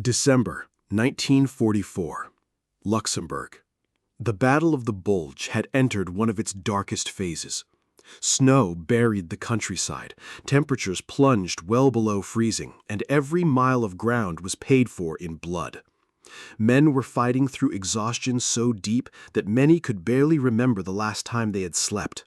December 1944, Luxembourg. The Battle of the Bulge had entered one of its darkest phases. Snow buried the countryside, temperatures plunged well below freezing, and every mile of ground was paid for in blood. Men were fighting through exhaustion so deep that many could barely remember the last time they had slept.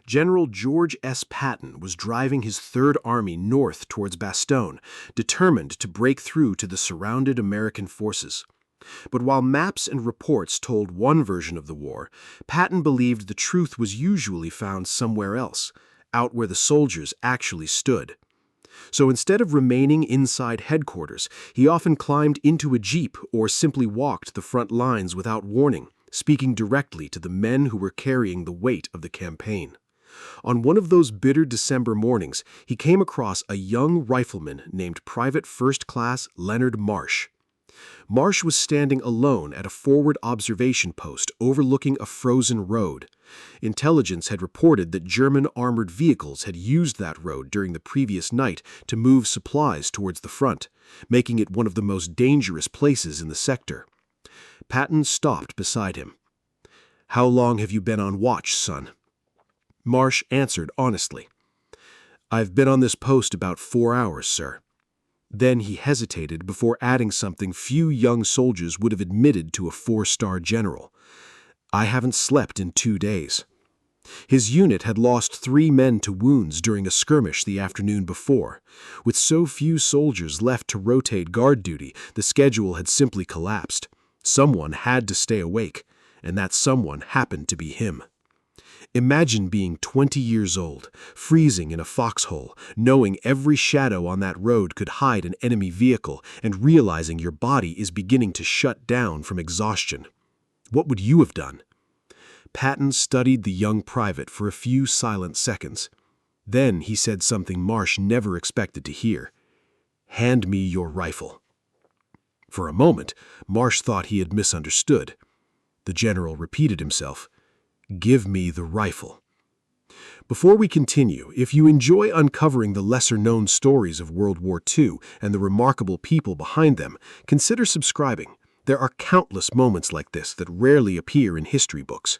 General George S. Patton was driving his Third Army north towards Bastogne, determined to break through to the surrounded American forces. But while maps and reports told one version of the war, Patton believed the truth was usually found somewhere else, out where the soldiers actually stood. So instead of remaining inside headquarters, he often climbed into a jeep or simply walked the front lines without warning, speaking directly to the men who were carrying the weight of the campaign. On one of those bitter December mornings, he came across a young rifleman named Private First Class Leonard Marsh. Marsh was standing alone at a forward observation post overlooking a frozen road. Intelligence had reported that German armored vehicles had used that road during the previous night to move supplies towards the front, making it one of the most dangerous places in the sector. Patton stopped beside him. "How long have you been on watch, son?" Marsh answered honestly. "I've been on this post about 4 hours, sir." Then he hesitated before adding something few young soldiers would have admitted to a 4-star general. "I haven't slept in 2 days." His unit had lost 3 men to wounds during a skirmish the afternoon before. With so few soldiers left to rotate guard duty, the schedule had simply collapsed. Someone had to stay awake, and that someone happened to be him. Imagine being 20 years old, freezing in a foxhole, knowing every shadow on that road could hide an enemy vehicle, and realizing your body is beginning to shut down from exhaustion. What would you have done? Patton studied the young private for a few silent seconds. Then he said something Marsh never expected to hear. "Hand me your rifle." For a moment, Marsh thought he had misunderstood. The general repeated himself. "Give me the rifle." Before we continue, if you enjoy uncovering the lesser-known stories of World War II and the remarkable people behind them, consider subscribing. There are countless moments like this that rarely appear in history books.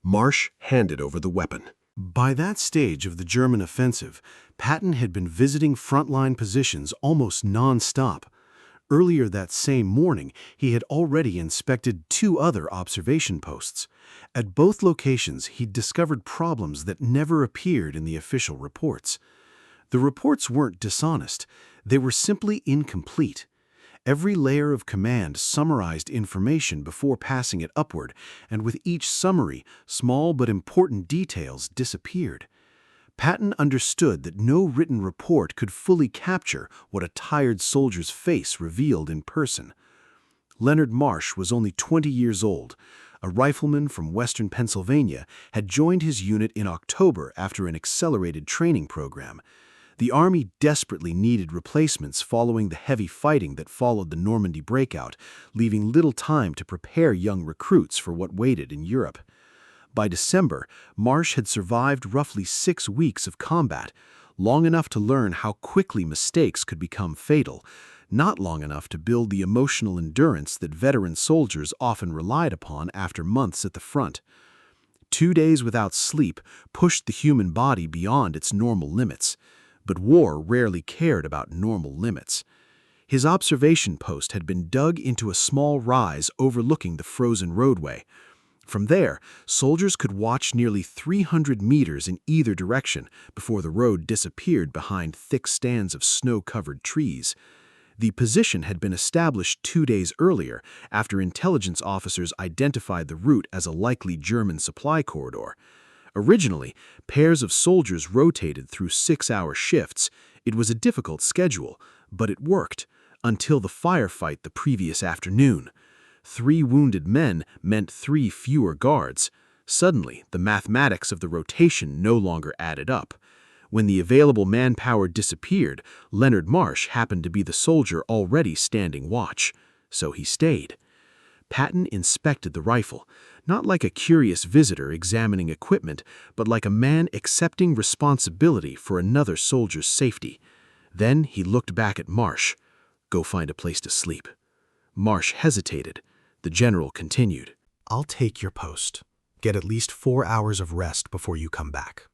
Marsh handed over the weapon. By that stage of the German offensive, Patton had been visiting frontline positions almost non-stop. Earlier that same morning, he had already inspected 2 other observation posts. At both locations, he'd discovered problems that never appeared in the official reports. The reports weren't dishonest. They were simply incomplete. Every layer of command summarized information before passing it upward, and with each summary, small but important details disappeared. Patton understood that no written report could fully capture what a tired soldier's face revealed in person. Leonard Marsh was only 20 years old. A rifleman from western Pennsylvania had joined his unit in October after an accelerated training program. The Army desperately needed replacements following the heavy fighting that followed the Normandy breakout, leaving little time to prepare young recruits for what waited in Europe. By December, Marsh had survived roughly 6 weeks of combat, long enough to learn how quickly mistakes could become fatal, not long enough to build the emotional endurance that veteran soldiers often relied upon after months at the front. 2 days without sleep pushed the human body beyond its normal limits, but war rarely cared about normal limits. His observation post had been dug into a small rise overlooking the frozen roadway. From there, soldiers could watch nearly 300 meters in either direction before the road disappeared behind thick stands of snow-covered trees. The position had been established 2 days earlier after intelligence officers identified the route as a likely German supply corridor. Originally, pairs of soldiers rotated through 6-hour shifts. It was a difficult schedule, but it worked, until the firefight the previous afternoon. 3 wounded men meant 3 fewer guards. Suddenly, the mathematics of the rotation no longer added up. When the available manpower disappeared, Leonard Marsh happened to be the soldier already standing watch, so he stayed. Patton inspected the rifle, not like a curious visitor examining equipment, but like a man accepting responsibility for another soldier's safety. Then he looked back at Marsh. Go find a place to sleep. Marsh hesitated. The general continued. I'll take your post. Get at least 4 hours of rest before you come back.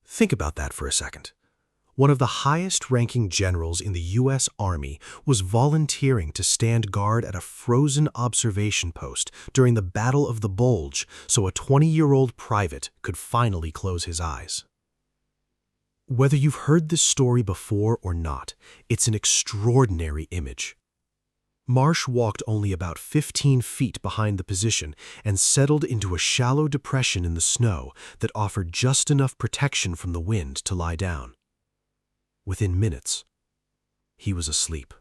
Think about that for a second. One of the highest-ranking generals in the U.S. Army was volunteering to stand guard at a frozen observation post during the Battle of the Bulge so a 20-year-old private could finally close his eyes. Whether you've heard this story before or not, it's an extraordinary image. Marsh walked only about 15 feet behind the position and settled into a shallow depression in the snow that offered just enough protection from the wind to lie down. Within minutes, he was asleep.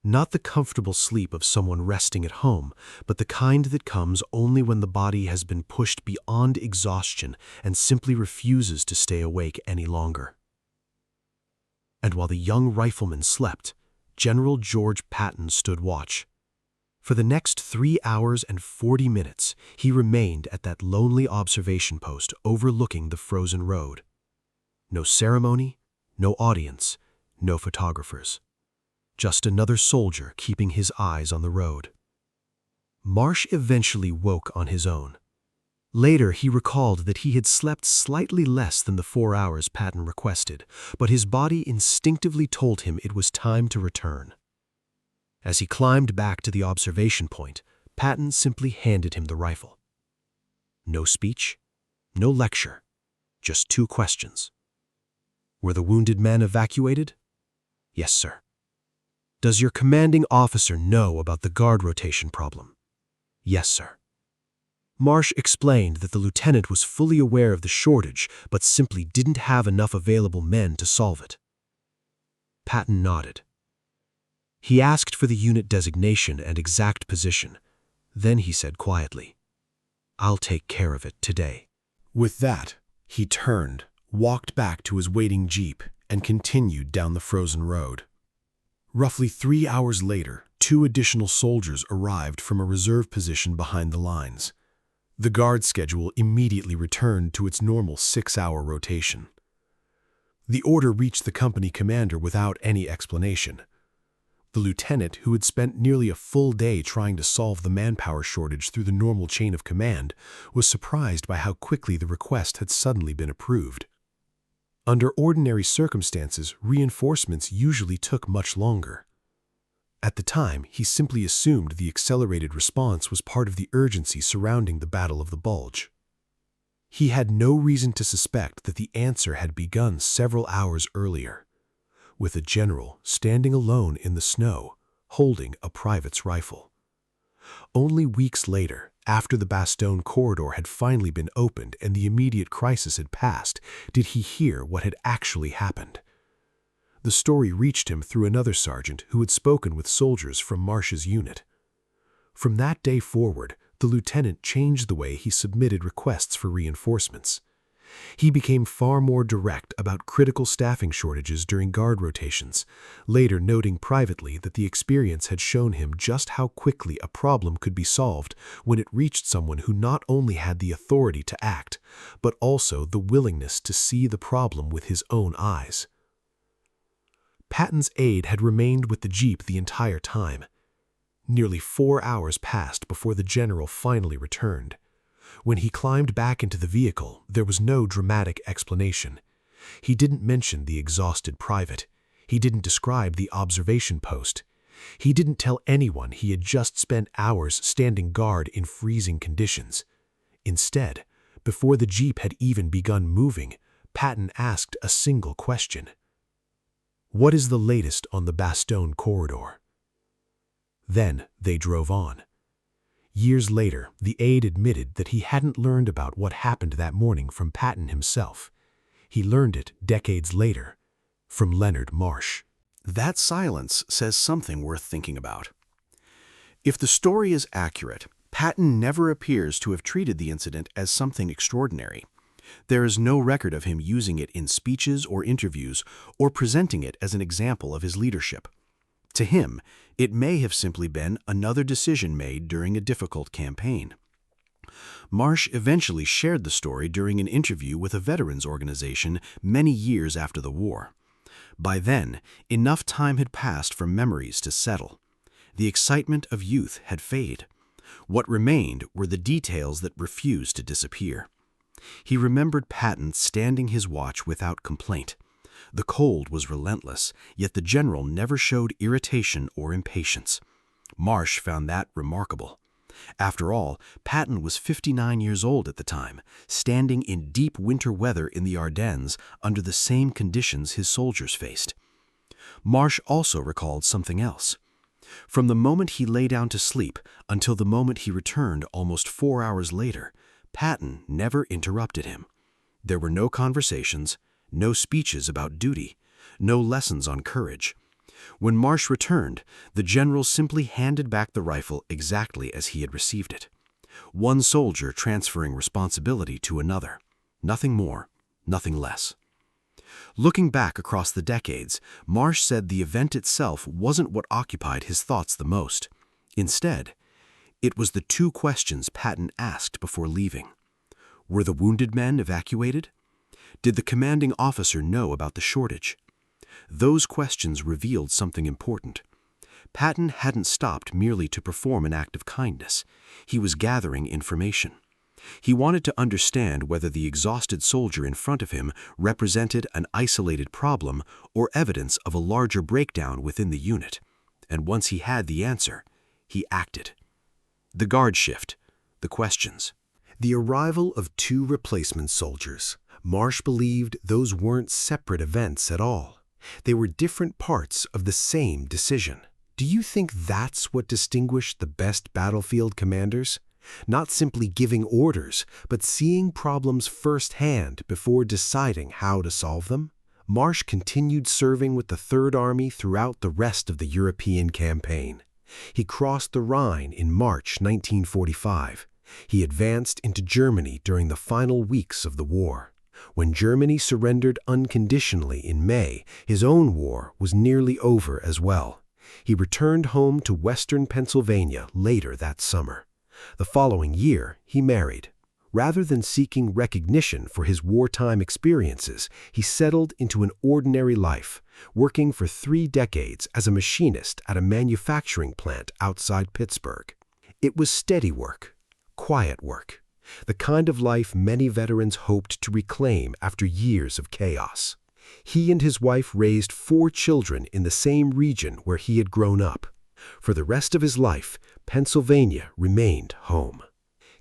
Not the comfortable sleep of someone resting at home, but the kind that comes only when the body has been pushed beyond exhaustion and simply refuses to stay awake any longer. And while the young rifleman slept, General George Patton stood watch. For the next 3 hours and 40 minutes, he remained at that lonely observation post overlooking the frozen road. No ceremony, no audience, no photographers. Just another soldier keeping his eyes on the road. Marsh eventually woke on his own. Later, he recalled that he had slept slightly less than the 4 hours Patton requested, but his body instinctively told him it was time to return. As he climbed back to the observation point, Patton simply handed him the rifle. No speech, no lecture, just 2 questions. Were the wounded men evacuated? Yes, sir. Does your commanding officer know about the guard rotation problem? Yes, sir. Marsh explained that the lieutenant was fully aware of the shortage, but simply didn't have enough available men to solve it. Patton nodded. He asked for the unit designation and exact position. Then he said quietly, "I'll take care of it today." With that, he turned, walked back to his waiting jeep, and continued down the frozen road. Roughly 3 hours later, 2 additional soldiers arrived from a reserve position behind the lines. The guard schedule immediately returned to its normal 6-hour rotation. The order reached the company commander without any explanation. The lieutenant, who had spent nearly a full day trying to solve the manpower shortage through the normal chain of command, was surprised by how quickly the request had suddenly been approved. Under ordinary circumstances, reinforcements usually took much longer. At the time, he simply assumed the accelerated response was part of the urgency surrounding the Battle of the Bulge. He had no reason to suspect that the answer had begun several hours earlier, with a general standing alone in the snow, holding a private's rifle. Only weeks later, after the Bastogne corridor had finally been opened and the immediate crisis had passed, did he hear what had actually happened. The story reached him through another sergeant who had spoken with soldiers from Marsh's unit. From that day forward, the lieutenant changed the way he submitted requests for reinforcements. He became far more direct about critical staffing shortages during guard rotations, later noting privately that the experience had shown him just how quickly a problem could be solved when it reached someone who not only had the authority to act, but also the willingness to see the problem with his own eyes. Patton's aide had remained with the jeep the entire time. Nearly 4 hours passed before the general finally returned. When he climbed back into the vehicle, there was no dramatic explanation. He didn't mention the exhausted private. He didn't describe the observation post. He didn't tell anyone he had just spent hours standing guard in freezing conditions. Instead, before the jeep had even begun moving, Patton asked a single question. "What is the latest on the Bastogne corridor?" Then they drove on. Years later, the aide admitted that he hadn't learned about what happened that morning from Patton himself. He learned it decades later from Leonard Marsh. That silence says something worth thinking about. If the story is accurate, Patton never appears to have treated the incident as something extraordinary. There is no record of him using it in speeches or interviews or presenting it as an example of his leadership. To him, it may have simply been another decision made during a difficult campaign. Marsh eventually shared the story during an interview with a veterans organization many years after the war. By then, enough time had passed for memories to settle. The excitement of youth had faded. What remained were the details that refused to disappear. He remembered Patton standing his watch without complaint. The cold was relentless, yet the general never showed irritation or impatience. Marsh found that remarkable. After all, Patton was 59 years old at the time, standing in deep winter weather in the Ardennes under the same conditions his soldiers faced. Marsh also recalled something else. From the moment he lay down to sleep until the moment he returned almost 4 hours later, Patton never interrupted him. There were no conversations, no speeches about duty, no lessons on courage. When Marsh returned, the general simply handed back the rifle exactly as he had received it. One soldier transferring responsibility to another. Nothing more, nothing less. Looking back across the decades, Marsh said the event itself wasn't what occupied his thoughts the most. Instead, it was the two questions Patton asked before leaving. Were the wounded men evacuated? Did the commanding officer know about the shortage? Those questions revealed something important. Patton hadn't stopped merely to perform an act of kindness. He was gathering information. He wanted to understand whether the exhausted soldier in front of him represented an isolated problem or evidence of a larger breakdown within the unit. And once he had the answer, he acted. The guard shift, the questions. The arrival of 2 replacement soldiers. Marsh believed those weren't separate events at all. They were different parts of the same decision. Do you think that's what distinguished the best battlefield commanders? Not simply giving orders, but seeing problems firsthand before deciding how to solve them? Marsh continued serving with the Third Army throughout the rest of the European campaign. He crossed the Rhine in March 1945. He advanced into Germany during the final weeks of the war. When Germany surrendered unconditionally in May, his own war was nearly over as well. He returned home to western Pennsylvania later that summer. The following year, he married. Rather than seeking recognition for his wartime experiences, he settled into an ordinary life, working for 3 decades as a machinist at a manufacturing plant outside Pittsburgh. It was steady work, quiet work, the kind of life many veterans hoped to reclaim after years of chaos. He and his wife raised 4 children in the same region where he had grown up. For the rest of his life, Pennsylvania remained home.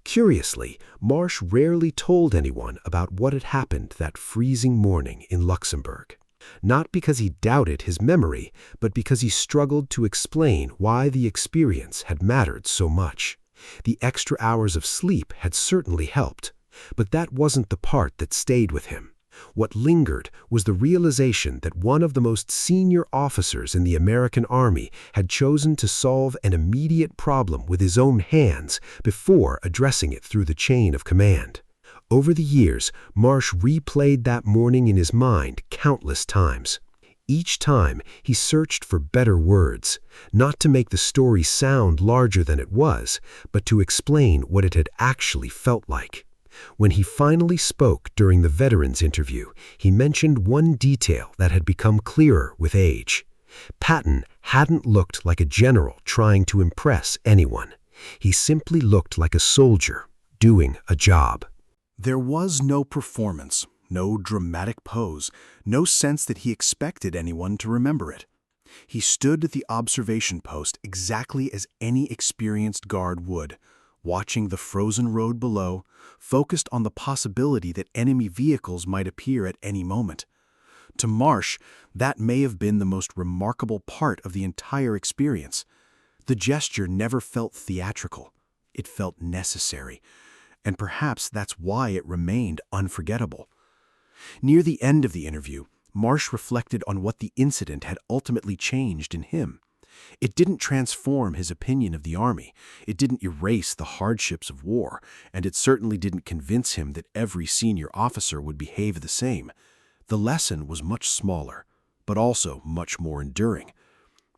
Curiously, Marsh rarely told anyone about what had happened that freezing morning in Luxembourg. Not because he doubted his memory, but because he struggled to explain why the experience had mattered so much. The extra hours of sleep had certainly helped, but that wasn't the part that stayed with him. What lingered was the realization that one of the most senior officers in the American Army had chosen to solve an immediate problem with his own hands before addressing it through the chain of command. Over the years, Marsh replayed that morning in his mind countless times. Each time, he searched for better words, not to make the story sound larger than it was, but to explain what it had actually felt like. When he finally spoke during the veterans interview, he mentioned one detail that had become clearer with age. Patton hadn't looked like a general trying to impress anyone. He simply looked like a soldier doing a job. There was no performance, no dramatic pose, no sense that he expected anyone to remember it. He stood at the observation post exactly as any experienced guard would, watching the frozen road below, focused on the possibility that enemy vehicles might appear at any moment. To Marsh, that may have been the most remarkable part of the entire experience. The gesture never felt theatrical. It felt necessary, and perhaps that's why it remained unforgettable. Near the end of the interview, Marsh reflected on what the incident had ultimately changed in him. It didn't transform his opinion of the Army, it didn't erase the hardships of war, and it certainly didn't convince him that every senior officer would behave the same. The lesson was much smaller, but also much more enduring.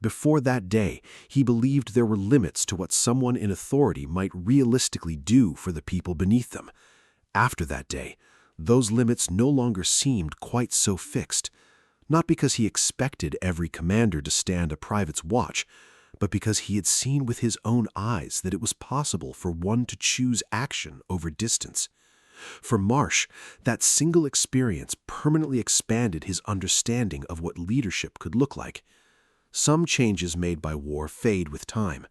Before that day, he believed there were limits to what someone in authority might realistically do for the people beneath them. After that day, those limits no longer seemed quite so fixed. not because he expected every commander to stand a private's watch, but because he had seen with his own eyes that it was possible for one to choose action over distance. For Marsh, that single experience permanently expanded his understanding of what leadership could look like. Some changes made by war fade with time.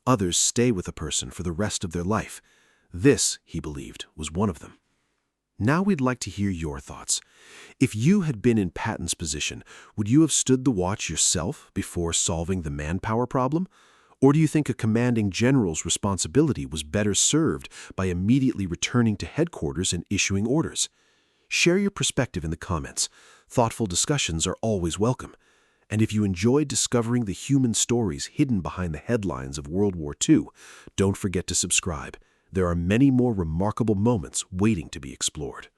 Others stay with a person for the rest of their life. This, he believed, was one of them. Now we'd like to hear your thoughts. If you had been in Patton's position, would you have stood the watch yourself before solving the manpower problem? Or do you think a commanding general's responsibility was better served by immediately returning to headquarters and issuing orders? Share your perspective in the comments. Thoughtful discussions are always welcome. And if you enjoyed discovering the human stories hidden behind the headlines of World War II, don't forget to subscribe. There are many more remarkable moments waiting to be explored.